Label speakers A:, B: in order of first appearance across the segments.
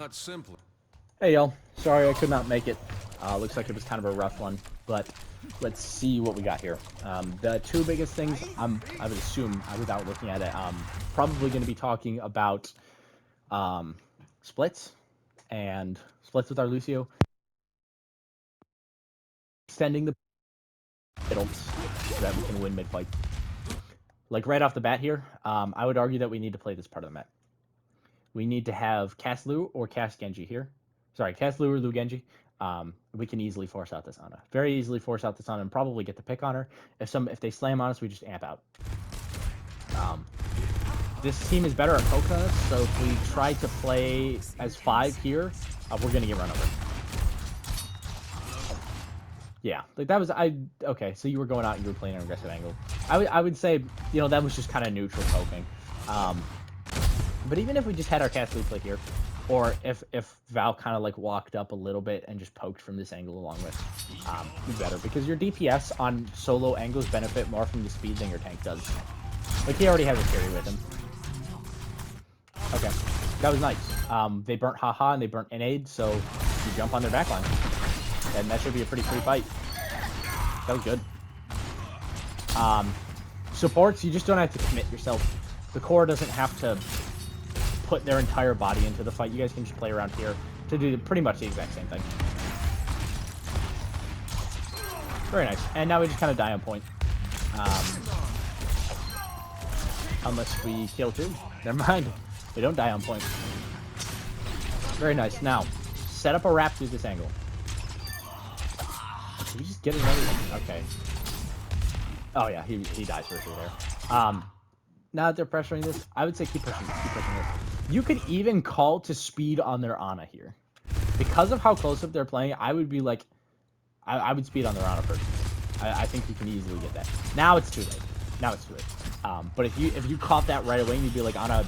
A: Not simply.
B: Hey y'all, sorry I could not make it. Looks like it was kind of a rough one, but let's see what we got here. The two biggest things I would assume, without looking at it, probably going to be talking about splits and splits with our Lucio, extending the middles so that we can win mid fight. Like right off the bat here, I would argue that we need to play this part of the map. We need to have cast Lu or cast Genji here. Sorry, cast Lu or Lu Genji. We can easily force out this Ana. Very easily force out this Ana and probably get the pick on her. If they slam on us, we just amp out. This team is better at poke than us, so if we try to play as 5 here, we're gonna get run over. Yeah, like that was okay. So you were going out and you were playing an aggressive angle. I would say that was just kind of neutral poking. But even if we just had our cast Lu play here, or if Val kind of like walked up a little bit and just poked from this angle along with, be better, because your DPS on solo angles benefit more from the speed than your tank does. Like he already has a carry with him. Okay, that was nice. They burnt haha and they burnt Nade, so you jump on their backline, and that should be a pretty free fight. That was good. Supports, you just don't have to commit yourself. The core doesn't have to put their entire body into the fight. You guys can just play around here to do pretty much the exact same thing. Very nice. And now we just kind of die on point. Unless we kill too. Never mind. We don't die on point. Very nice. Now, set up a wrap through this angle. Did we just get another one? Okay. Oh yeah, he dies for sure there. Now that they're pressuring this, I would say keep pushing this, keep pushing this. You could even call to speed on their Ana here. Because of how close up they're playing, I would be like, I would speed on their Ana first. I think you can easily get that. Now it's too late. Now it's too late. But if you caught that right away and you'd be like, Ana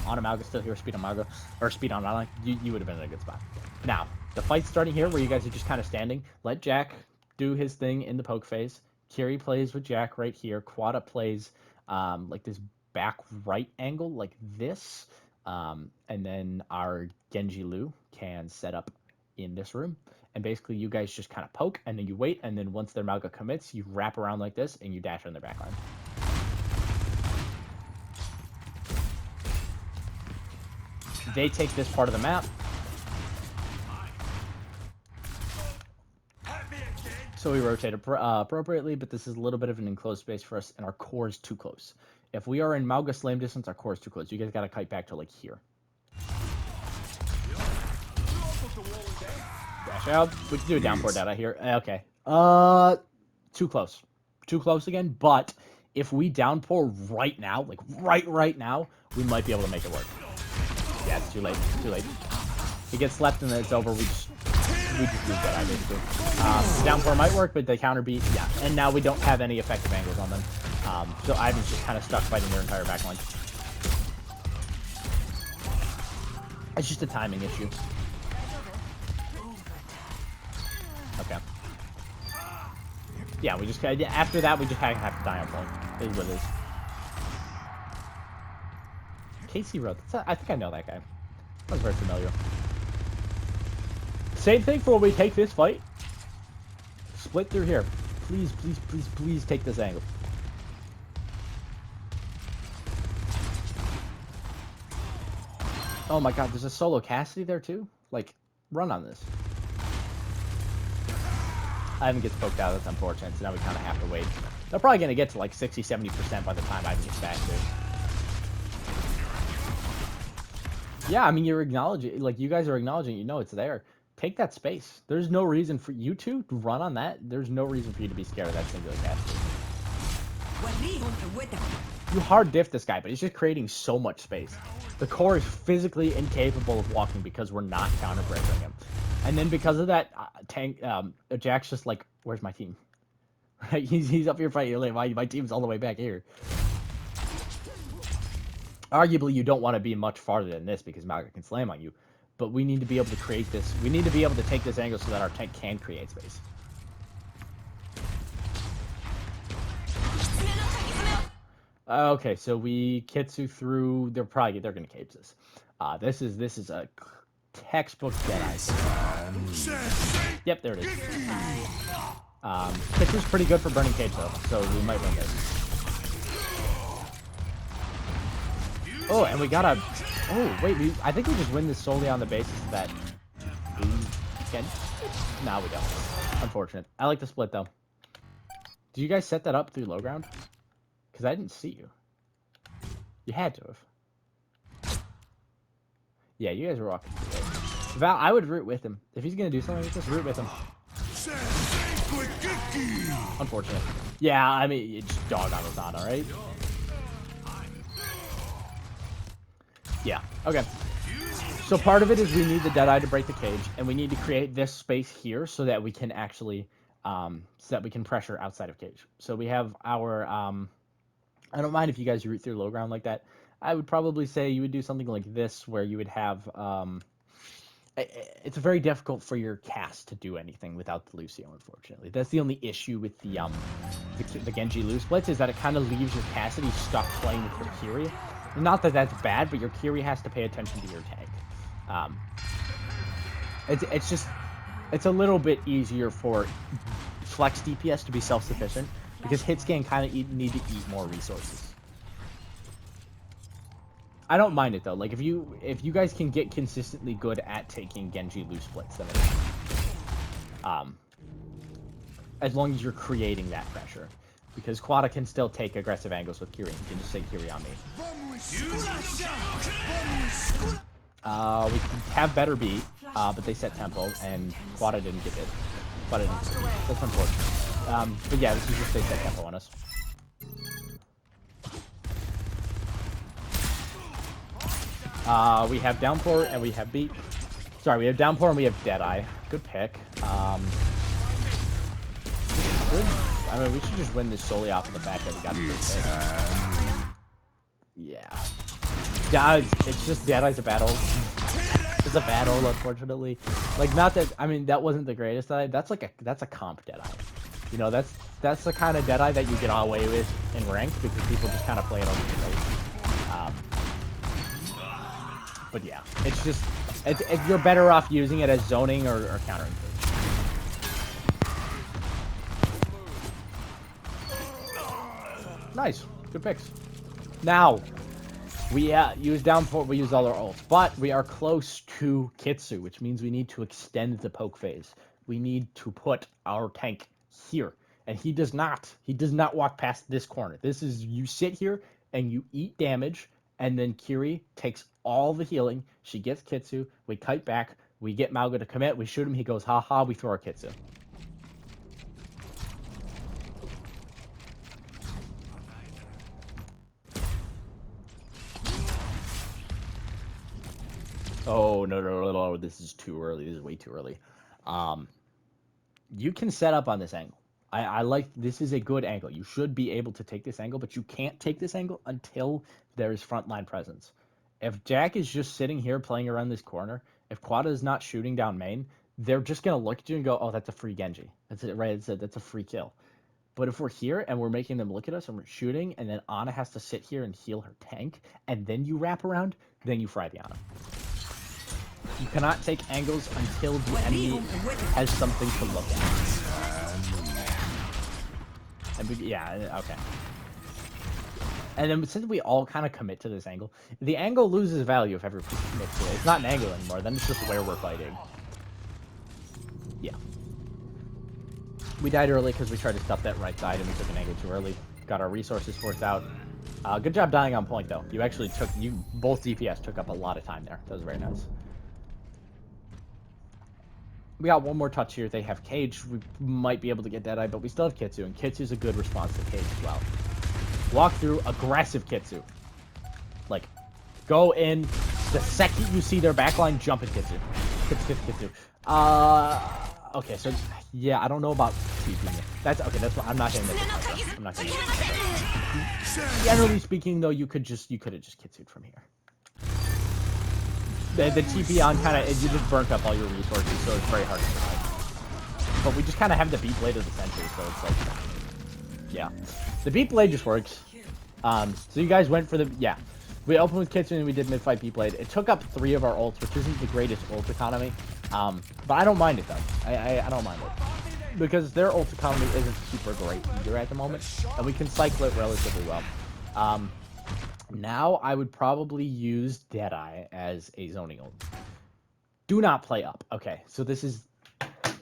B: Malga still here, speed on Malga, or speed on Ana, you would have been in a good spot. Now, the fight's starting here where you guys are just kind of standing. Let Jack do his thing in the poke phase. Kiri plays with Jack right here. Quada plays like this back right angle like this. And then our Genji Lu can set up in this room. And basically you guys just kind of poke and then you wait. And then once their Malga commits, you wrap around like this and you dash on their backline. They take this part of the map. So we rotate appropriately, but this is a little bit of an enclosed space for us, and our core is too close. If we are in Malga slam distance, our core is too close. You guys gotta kite back to like here. Dash out. We can do a downpour data here. Okay. Too close. Too close again, but if we downpour right now, like right now, we might be able to make it work. Yeah, it's too late. It's too late. He gets slept and then it's over. We just lose that eye, basically. Downpour might work, but the counter beat, yeah. And now we don't have any effective angles on them. So Ivan's just kind of stuck fighting their entire backline. It's just a timing issue. Okay. Yeah, we just after that we just have to die on point. Is what it is. Casey Road. I think I know that guy. That's very familiar. Same thing for when we take this fight. Split through here. Please, please, please, please take this angle. Oh my god, there's a solo Cassidy there too? Like, run on this. Ivan gets poked out, that's unfortunate, so now we kind of have to wait. They're probably going to get to like 60-70% by the time Ivan gets back to. Yeah, I mean, you're acknowledging, like, you guys are acknowledging, it's there. Take that space. There's no reason for you to run on that. There's no reason for you to be scared of that singular Cassidy. You hard diff this guy, but he's just creating so much space. The core is physically incapable of walking because we're not counter pressuring him. And then because of that, Jack's just like, where's my team? Right? He's up here fighting. Like, my team's all the way back here. Arguably, you don't want to be much farther than this because Malga can slam on you. But we need to be able to create this. We need to be able to take this angle so that our tank can create space. Okay, so we Kitsu through. They're gonna cage this. This is a textbook Deadeye. Yep, there it is. Kitsu's pretty good for burning cage though, so we might win this. Oh, and we got a... Oh, wait, I think we just win this solely on the basis that we can... No, we don't. Unfortunate. I like the split, though. Did you guys set that up through low ground? Because I didn't see you. You had to have. Yeah, you guys were walking through it. Val, I would root with him. If he's going to do something, just root with him. Unfortunate. Yeah, I mean, it's dog on his honor, right? Yeah, okay. So part of it is we need the Deadeye to break the cage, and we need to create this space here so that we can actually, so that we can pressure outside of cage. So we have our, I don't mind if you guys root through low ground like that. I would probably say you would do something like this, where you would have, it's very difficult for your cast to do anything without the Lucio, unfortunately. That's the only issue with the Genji Lu splits, is that it kind of leaves your Cassidy stuck playing with your Kyrie. Not that that's bad, but your Kyrie has to pay attention to your tank. It's just, it's a little bit easier for flex DPS to be self-sufficient, because hitscan kind of need to eat more resources. I don't mind it though. Like if you guys can get consistently good at taking Genji Lu splits, then it's as long as you're creating that pressure. Because Quada can still take aggressive angles with Kyrie. You can just say Kyrie on me. We have better beat, but they set tempo, and Quada didn't get it. Quada didn't get it. That's unfortunate. But yeah, this is just they set tempo on us. We have Downpour and we have beat. Sorry, we have Downpour and we have Deadeye. Good pick. Good. I mean, we should just win this solely off of the fact that we got the good pick. Yeah, it's just Deadeye's a battle. It's a battle, unfortunately. Like, not that, I mean, that wasn't the greatest Deadeye. That's a comp Deadeye. You know, that's the kind of Deadeye that you get away with in ranked because people just kind of play it on the face. But yeah, it's just, you're better off using it as zoning or countering. Nice, good picks. Now, we use Downpour, we use all our ults, but we are close to Kitsu, which means we need to extend the poke phase. We need to put our tank here, and he does not walk past this corner. This is, you sit here and you eat damage, and then Kiri takes all the healing. She gets Kitsu, we kite back, we get Mauga to commit, we shoot him, he goes haha, we throw our Kitsu. Oh, no, this is too early. This is way too early. You can set up on this angle. I like, this is a good angle. You should be able to take this angle, but you can't take this angle until there is frontline presence. If Jack is just sitting here playing around this corner, if Quada is not shooting down main, they're just going to look at you and go, oh, that's a free Genji. That's it, right? That's a free kill. But if we're here and we're making them look at us and we're shooting, and then Ana has to sit here and heal her tank, and then you wrap around, then you fry the Ana. You cannot take angles until the enemy has something to look at. Yeah, okay. And then since we all kind of commit to this angle, the angle loses value if everybody commits to it. It's not an angle anymore, then it's just where we're fighting. Yeah. We died early because we tried to stuff that right side and we took an angle too early. Got our resources forced out. Good job dying on point though. You actually took, both DPS took up a lot of time there. That was very nice. We got one more touch here. They have Cage. We might be able to get Deadeye, but we still have Kitsu, and Kitsu's a good response to Cage as well. Walk through, aggressive Kitsu. Like, go in, the second you see their backline, jump at Kitsu. Kitsu. Okay, so, yeah, I don't know about TPing. That's, okay, that's what, I'm not hitting that. I'm not hitting that. Generally speaking, though, you could have just Kitsu'd from here. The TP on kind of, you just burnt up all your resources, so it's very hard to survive. But we just kind of have the beat blade of the century, so it's like, yeah. The beat blade just works. So you guys went for the, yeah. We opened with Kitchen and we did mid-fight B-Blade. It took up 3 of our ults, which isn't the greatest ult economy. But I don't mind it, though. I don't mind it. Because their ult economy isn't super great either at the moment. And we can cycle it relatively well. Now, I would probably use Deadeye as a zoning ult. Do not play up. Okay, so this is...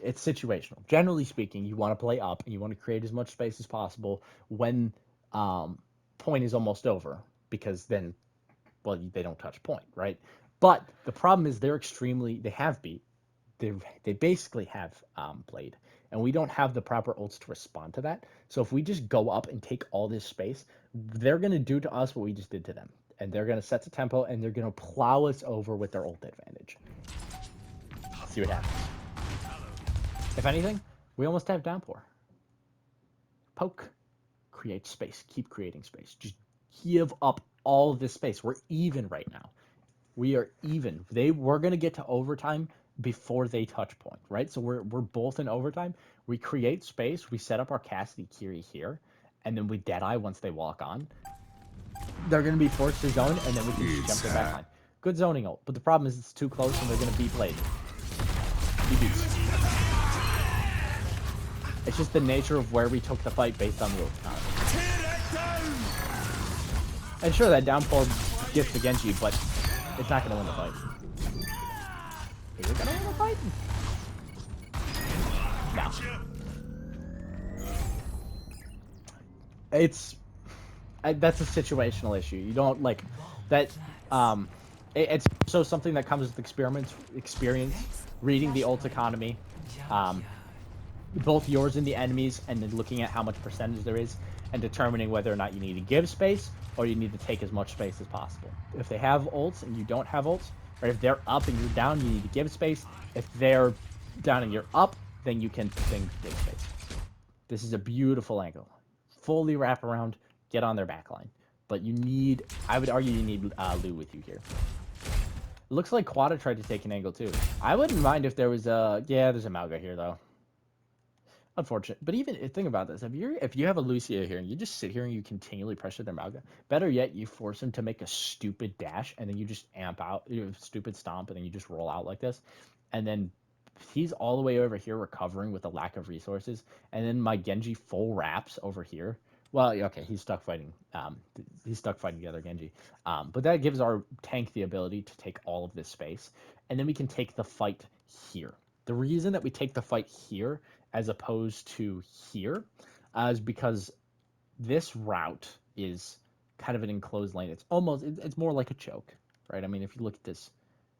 B: It's situational. Generally speaking, you want to play up, and you want to create as much space as possible when point is almost over. Because then... Well, they don't touch point, right? But the problem is they have beat. They basically have played. And we don't have the proper ults to respond to that. So if we just go up and take all this space, they're going to do to us what we just did to them. And they're going to set the tempo, and they're going to plow us over with their ult advantage. Let's see what happens. If anything, we almost have downpour. Poke. Create space. Keep creating space. Just give up all of this space. We're even right now. We are even. We're gonna get to overtime before they touch point, right? So we're both in overtime. We create space. We set up our Cassidy Kiri here, and then we Deadeye once they walk on. They're gonna be forced to zone, and then we can just jump their backline. Good zoning ult, but the problem is it's too close, and they're gonna be played. It's just the nature of where we took the fight based on the ult economy. And sure, that downpour gets to Genji, but it's not going to win the fight. Is it going to win the fight? No. That's a situational issue. You don't, like, that, it's also something that comes with experience, reading the ult economy, both yours and the enemies, and then looking at how much percentage there is, and determining whether or not you need to give space, or you need to take as much space as possible. If they have ults and you don't have ults, or if they're up and you're down, you need to give space. If they're down and you're up, then you can give space. This is a beautiful angle. Fully wrap around, get on their backline. But you need, I would argue you need Lu with you here. It looks like Quada tried to take an angle too. I wouldn't mind if there was a, yeah, there's a Mauga here though. Unfortunate, but even think about this: if you have a Lucio here and you just sit here and you continually pressure their Mauga, better yet, you force him to make a stupid dash and then you just amp out, stupid stomp, and then you just roll out like this, and then he's all the way over here recovering with a lack of resources, and then my Genji full wraps over here. Well, okay, he's stuck fighting. He's stuck fighting the other Genji, but that gives our tank the ability to take all of this space, and then we can take the fight here. The reason that we take the fight here as opposed to here is because this route is kind of an enclosed lane. It's almost, it's more like a choke, right? I mean, if you look at this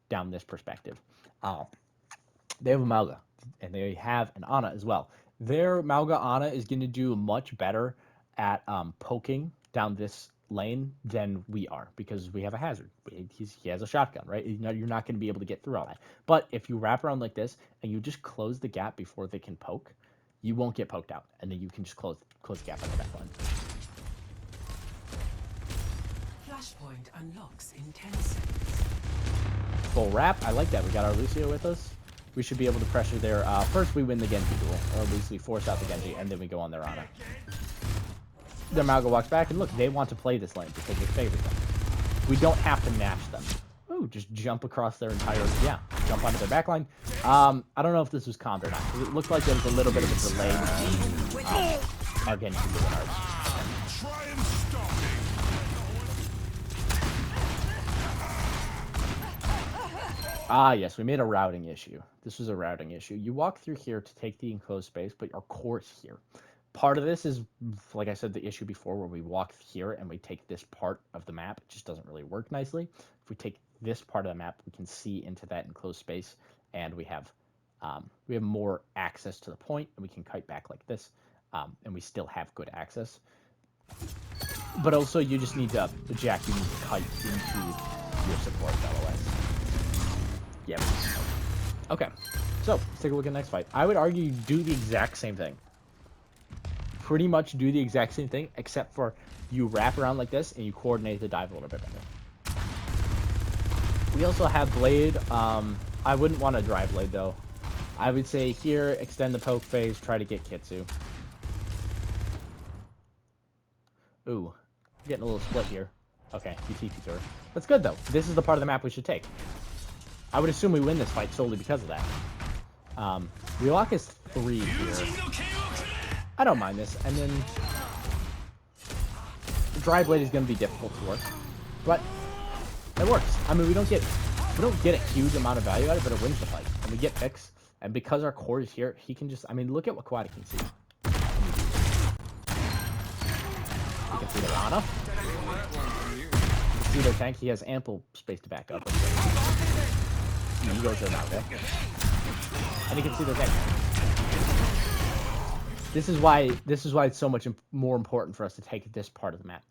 B: down this perspective, they have a Mauga and they have an Ana as well. Their Mauga Ana is going to do much better at poking down this lane than we are, because we have a hazard. He has a shotgun, right? You're not going to be able to get through all that. But if you wrap around like this and you just close the gap before they can poke, you won't get poked out, and then you can just close the gap on the back line.
A: Flashpoint unlocks in 10 seconds.
B: Full wrap. I like that. We got our Lucio with us. We should be able to pressure their... first, we win the Genji duel, or at least we force out the Genji, and then we go on their Ana. Their Mauga walks back, and look, they want to play this lane because it favors them. We don't have to match them. Ooh, just jump across their entire... Yeah, jump onto their backline. I don't know if this was calmed or not, because it looked like there was a little bit of a delay. Our Genji can do it ours. Ah, yes, we made a routing issue. This was a routing issue. You walk through here to take the enclosed space, but our core is here. Part of this is, like I said, the issue before, where we walk here and we take this part of the map. It just doesn't really work nicely. If we take this part of the map, we can see into that enclosed space, and we have more access to the point, and we can kite back like this, and we still have good access. But also, you just need to, Jack, you need to kite into your support LOS. Yep. Okay, so let's take a look at the next fight. I would argue you do the exact same thing. Pretty much do the exact same thing, except for you wrap around like this and you coordinate the dive a little bit better. We also have Blade. I wouldn't want to drive Blade though. I would say here, extend the poke phase, try to get Kitsu. Ooh, getting a little split here. Okay, he TP'd her. That's good, though. This is the part of the map we should take. I would assume we win this fight solely because of that. Relock is 3 here. I don't mind this. And then... the Dry Blade is going to be difficult to work. But it works. I mean, we don't get a huge amount of value out of it, but it wins the fight. And we get picks. And because our core is here, he can just... I mean, look at what Quad can see. You can see the Rana. You can see their tank. He has ample space to back up. He goes there now, okay? And you can see their tank. This is why it's so much more important for us to take this part of the map,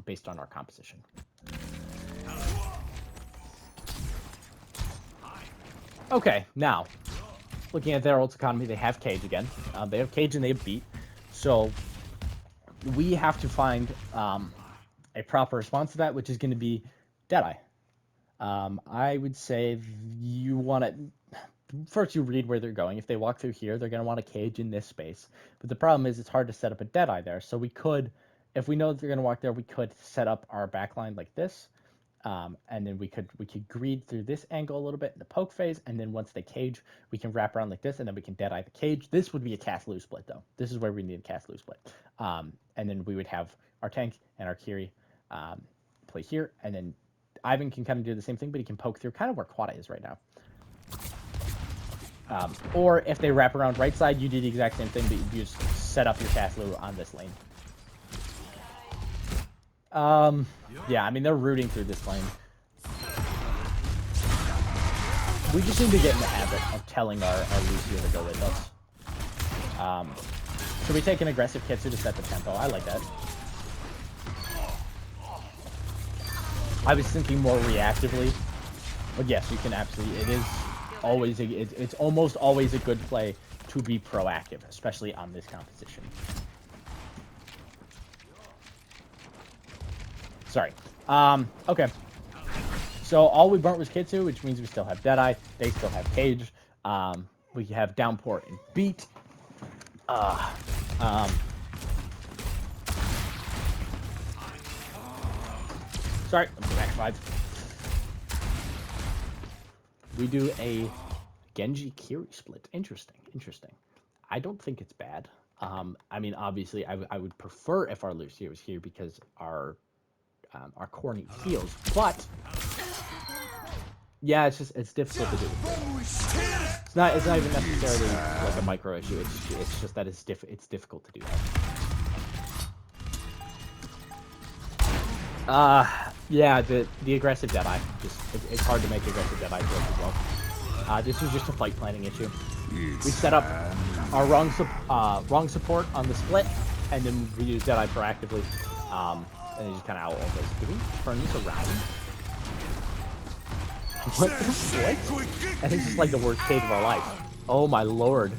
B: based on our composition. Okay, now, looking at their ult economy, they have Cage again. They have Cage and they have Beat. So, we have to find a proper response to that, which is going to be Deadeye. I would say you want to... First, you read where they're going. If they walk through here, they're going to want a Cage in this space. But the problem is it's hard to set up a Deadeye there. So we could, if we know that they're going to walk there, we could set up our backline like this. And then we could greed through this angle a little bit in the poke phase. And then once they Cage, we can wrap around like this. And then we can Deadeye the Cage. This would be a cast-lose split, though. This is where we need a cast-lose split. And then we would have our tank and our Kiri play here. And then Ivan can kind of do the same thing, but he can poke through kind of where Quada is right now. Or if they wrap around right side, you do the exact same thing, but you just set up your Caslu on this lane. Yeah, I mean, they're rooting through this lane. We just need to get in the habit of telling our Lucio to go with us. So we take an aggressive Kitsu to set the tempo. I like that. I was thinking more reactively, but yes, you can absolutely. It is always it's almost always a good play to be proactive, especially on this composition. Sorry. Okay. So all we burnt was Kitsu, which means we still have Deadeye. They still have Cage. We have Downpour and Beat. Sorry, I'm back 5. We do a Genji Kiri split. Interesting. I don't think it's bad. I mean, obviously, I would prefer if our Lucio was here because our core needs heals. But yeah, it's difficult to do. It's not even necessarily like a micro issue. It's just that it's difficult to do that. Yeah, the aggressive Deadeye. It's hard to make aggressive Deadeye work as well. This was just a fight planning issue. We set up our wrong support on the split, and then we use Deadeye proactively, and it just kind of out all this. Did we turn this around? What the frick? And it's just like the worst cage of our life. Oh my lord.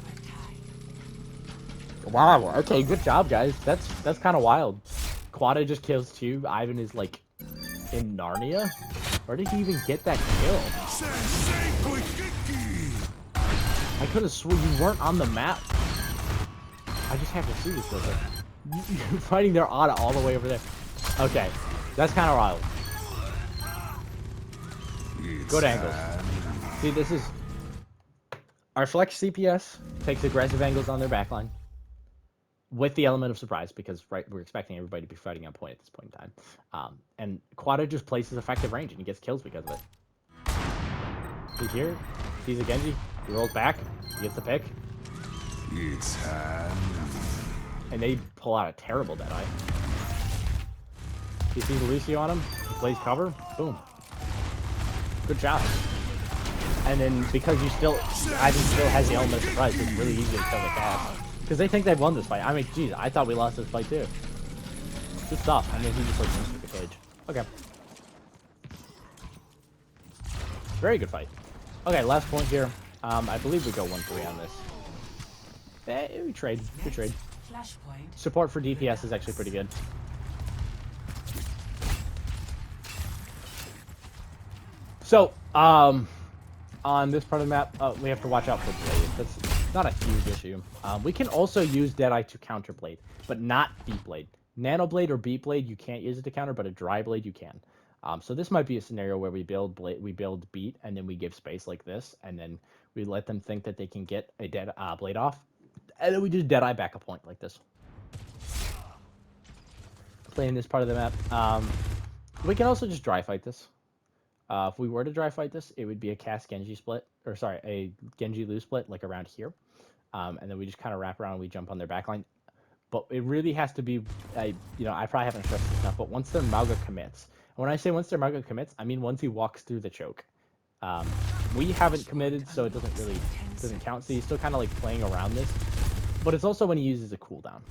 B: Wow. Okay, good job, guys. That's kind of wild. Quada just kills 2. Ivan is like in Narnia. Where did he even get that kill? I could have sworn you weren't on the map. I just have to see this real quick. You're fighting their Ana all the way over there. Okay, that's kind of wild. Good angles. See, this is our flex CPS takes aggressive angles on their backline with the element of surprise because we're expecting everybody to be fighting on point at this point in time. And Quada just places effective range and he gets kills because of it. He's here, sees a Genji, he rolls back, he gets the pick. And they pull out a terrible Deadeye. He sees Lucio on him, he plays cover, boom. Good job. And then because Ivan still has the element of surprise, it's really easy to kill the cast. Because they think they've won this fight. I mean, geez, I thought we lost this fight too. Good stuff. I mean, he just like instant the cage. Okay. Very good fight. Okay, last point here. I believe we go 1-3 on this. We trade. Good trade. Support for DPS is actually pretty good. So, on this part of the map, we have to watch out for Blade. That's not a huge issue. We can also use Deadeye to counter Blade, but not Deep Blade. Nano Blade or Beat Blade, you can't use it to counter, but a Dry Blade you can. So this might be a scenario where we build Beat, and then we give space like this, and then we let them think that they can get a dead Blade off, and then we just Deadeye back a point like this. Playing this part of the map. We can also just dry fight this. If we were to dry fight this, it would be a cast Genji split, or sorry, a Genji Lu split, like around here. And then we just kind of wrap around and we jump on their backline. But it really has to be, I probably haven't stressed this enough, but once their Mauga commits, and when I say once their Mauga commits, I mean once he walks through the choke. We haven't committed, so it doesn't count. So he's still kind of like playing around this. But it's also when he uses a cooldown.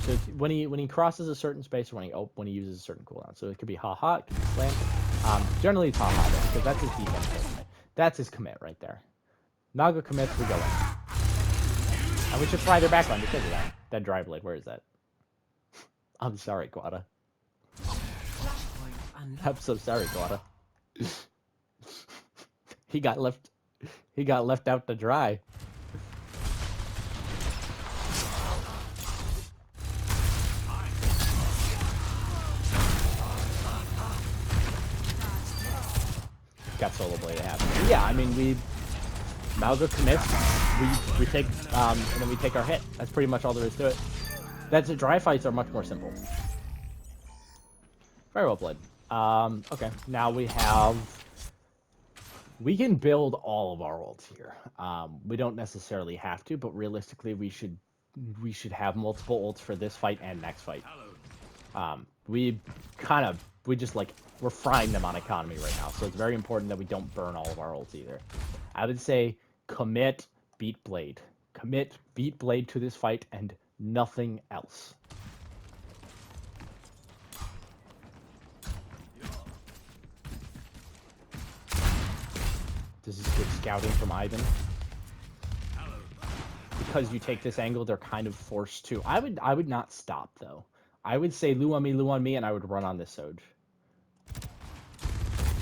B: So it's when he crosses a certain space, or when he uses a certain cooldown. So it could be haha, it could be slam. Generally it's haha because that's his defense commit. That's his commit right there. Naga commits, we go in. And we should fly their backline because of that. That Dry Blade, where is that? I'm sorry, Guada. I'm so sorry, Guada. He got left out to dry. Got Solo Blade to happen. Yeah, I mean Mauga commits, we take and then we take our hit. That's pretty much all there is to it. Dry fights are much more simple. Very well played. Okay, now we can build all of our ults here. We don't necessarily have to, but realistically we should have multiple ults for this fight and next fight. We're frying them on economy right now, so it's very important that we don't burn all of our ults either. I would say commit Beat Blade. Commit Beat Blade to this fight and nothing else. This is good scouting from Ivan. Because you take this angle, they're kind of forced to. I would not stop though. I would say Lu on me, and I would run on this Soj.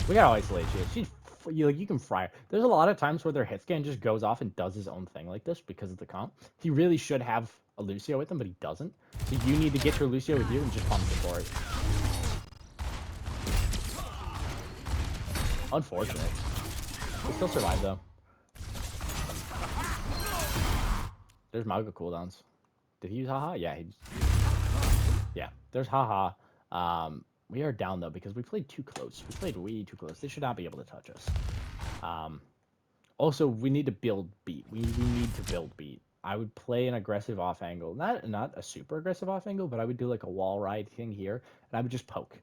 B: We gotta isolate you. You can fry her. There's a lot of times where their hit scan just goes off and does his own thing like this because of the comp. He really should have a Lucio with him, but he doesn't. So you need to get your Lucio with you and just pump him for it. Unfortunate. We still survive though. There's Mauga cooldowns. Did he use haha? Yeah, yeah. There's haha. We are down though because we played too close. We played way too close. They should not be able to touch us. Also, we need to build beat. We need to build beat. I would play an aggressive off angle, not a super aggressive off angle, but I would do like a wall ride thing here, and I would just poke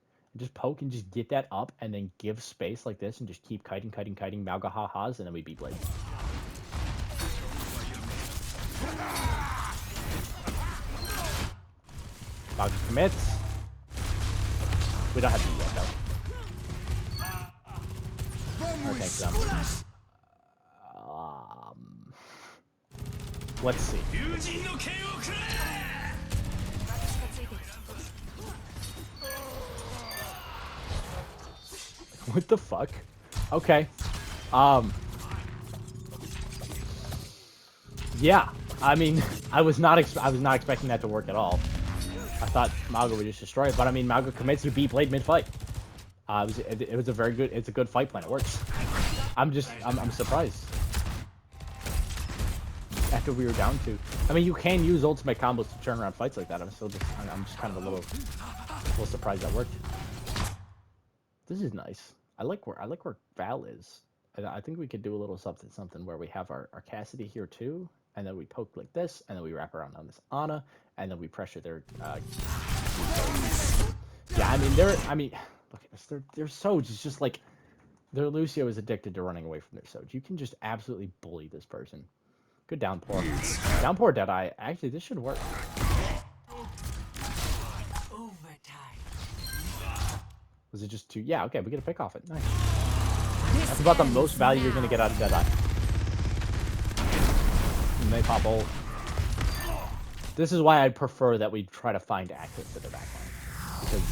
B: and just get that up, and then give space like this, and just keep kiting, Mauga ha-has, and then we beat Blade. Mauga commits. We don't have to yet, though. Okay, so let's see. What the fuck? Okay. Yeah. I mean, I was not expecting that to work at all. I thought Mauga would just destroy it, but I mean, Mauga commits, you beat Blade mid-fight. It was a very good, it's a good fight plan. It works. I'm surprised. After we were down to, I mean, you can use ultimate combos to turn around fights like that. I'm just kind of a little surprised that worked. This is nice. I like where Val is. I think we could do a little something where we have our Cassidy here too, and then we poke like this, and then we wrap around on this Ana, and then we pressure their. Yeah, I mean, look at this. Their Soj is just like, their Lucio is addicted to running away from their Soj. You can just absolutely bully this person. Good downpour. Downpour Deadeye. Actually, this should work. Was it just two? Yeah, okay, we get a pick off it. Nice. That's about the most value you're going to get out of Deadeye. And they pop ult. This is why I prefer that we try to find access to the backline. Because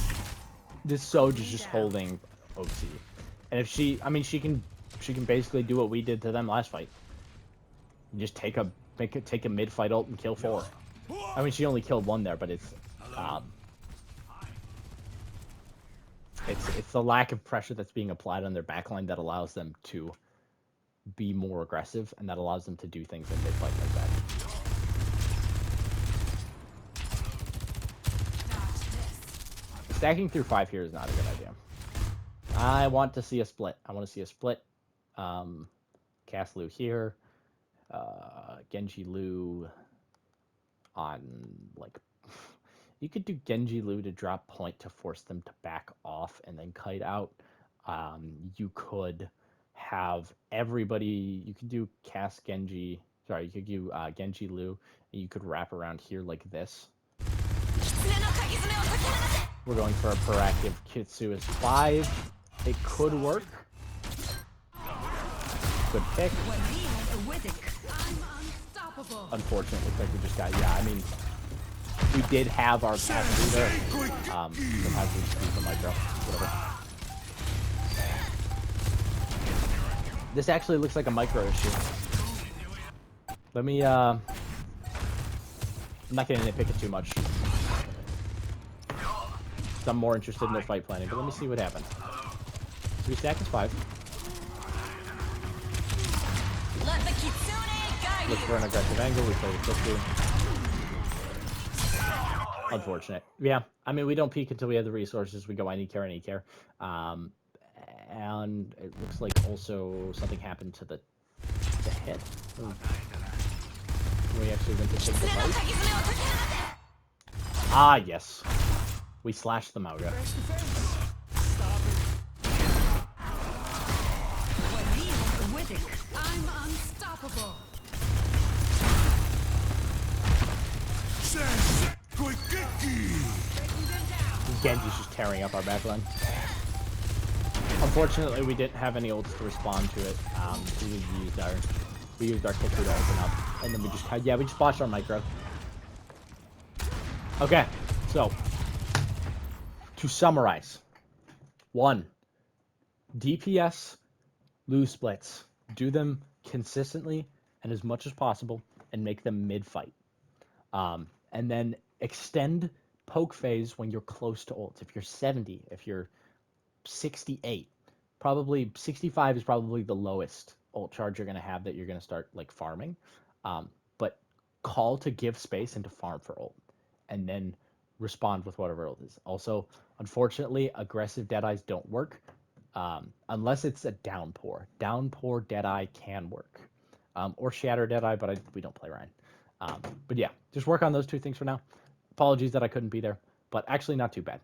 B: this Soj is just holding OC. And if she can basically do what we did to them last fight. Just take a mid-fight ult and kill 4. I mean, she only killed 1 there, but it's It's the lack of pressure that's being applied on their backline that allows them to be more aggressive, and that allows them to do things in mid-fight like that. Stacking through 5 here is not a good idea. I want to see a split. I want to see a split. Cast Lu here. Genji Lu on, like... You could do Genji Lu to drop point to force them to back off and then kite out. You could have everybody... You could do cast Genji... Sorry, you could do Genji Lu, and you could wrap around here like this. We're going for a proactive Kitsu as 5. It could work. Good pick. Unfortunately, looks like we just got... Yeah, I mean, we did have our pass there. Sometimes we just use the micro. Whatever. This actually looks like a micro issue. Let me, I'm not going to nitpick it too much. I'm more interested in their fight planning, but let me see what happens. So we stack is 5. Look for an aggressive angle. We play with quickly. Unfortunate. Yeah, I mean, we don't peek until we have the resources. We go, I need care, I need care. And it looks like also something happened to the hit. We actually went to take the fight. Ah, yes. We slashed the Mauga.
A: I'm unstoppable.
B: Genji's just tearing up our backline. Unfortunately, we didn't have any ults to respond to it. We used our kicker to open up, and then we just botched our micro. Okay, so to summarize, 1, DPS, lose splits, do them consistently and as much as possible, and make them mid-fight. And then extend poke phase when you're close to ult. If you're 70, if you're 68, probably 65 is probably the lowest ult charge you're going to have that you're going to start like farming. But call to give space and to farm for ult, and then respond with whatever ult is. Also, unfortunately, aggressive Deadeyes don't work unless it's a downpour. Downpour Deadeye can work, or Shatter Deadeye, but we don't play Ryan. But yeah, just work on those 2 things for now. Apologies that I couldn't be there, but actually not too bad.